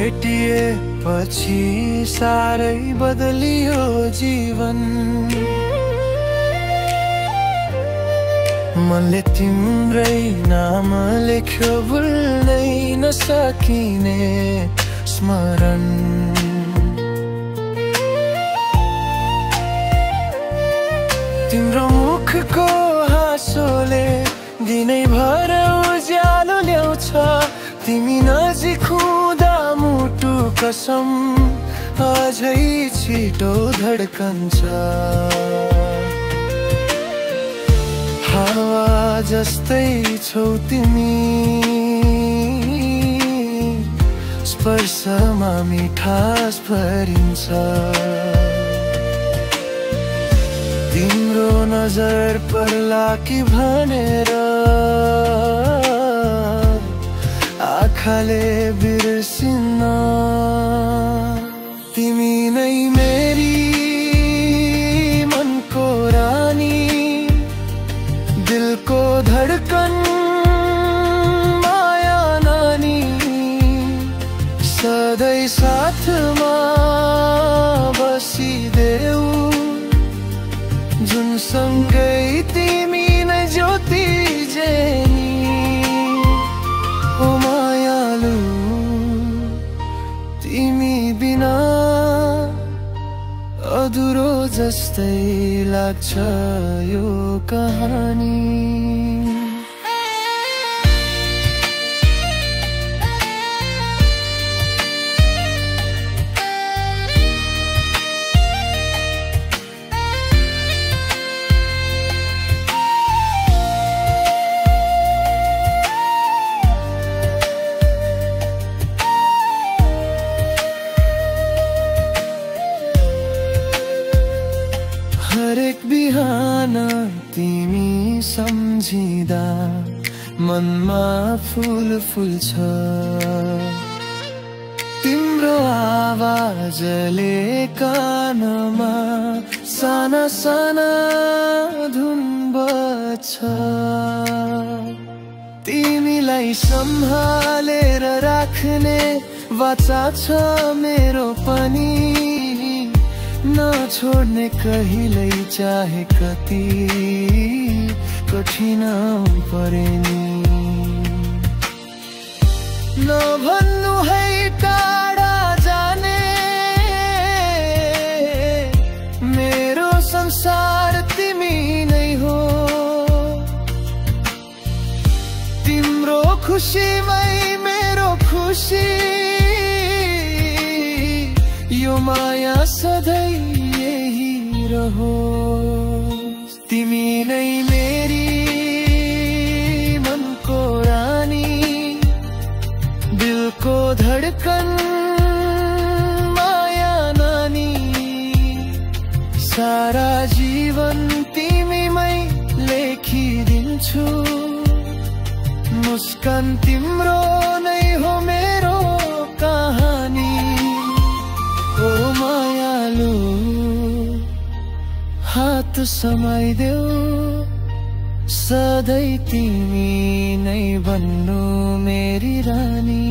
भेटिएपछि सारै बदलियो जीवन। मनले तिम्रै नाम लेख्यो भुल्नै नसकिने स्मरण। तिम्रो मुखको हाँसोले दिनैभर उज्यालो ल्याउँछ। तिमी नजिक हुँदा मुटु कसम अझै छिटो धड्कन्छ। हावा जस्तै छौ तिमी, स्पर्शमा मिठास भरिन्छ। तिम्रो नजर पर्ला कि भनेर आँखाले बिर्सिन्न। तिमी नै मेरी मनको रानी, दिलको धडकन माया नानी। सधैँ साथमा बसिदेऊ, जुन सँगै तिमी नै ज्योति जेनी। ओ मायालु, तिमी बिना अधुरो जस्तै लाग्छ यो कहानी। हरेक बिहान तिमी सम्झिँदा मनमा फूल फुल्छ। तिम्रो आवाजले कानमा साना साना धुन बज्छ। तिमीलाई सम्हालेर राख्ने वाचा छ मेरो पनि, नछोड्ने कहिल्यै चाहे कति कठिन परे नि। नभन्नु है टाढा जाने, मेरो संसार तिमी नै हो। तिम्रो खुसीमै मेरो खुसी, यो माया सधैँ यही रहोस्। तिमी नै मेरी मनको रानी, दिलको धडकन माया नानी। सारा जीवन तिमीमै लेखिदिन्छु, मुस्कान तिम्रो नै हो मेरो कहानी। ओ मायालु, हात समाइदेऊ, सधैँ तिमी नै बन्नु मेरी रानी।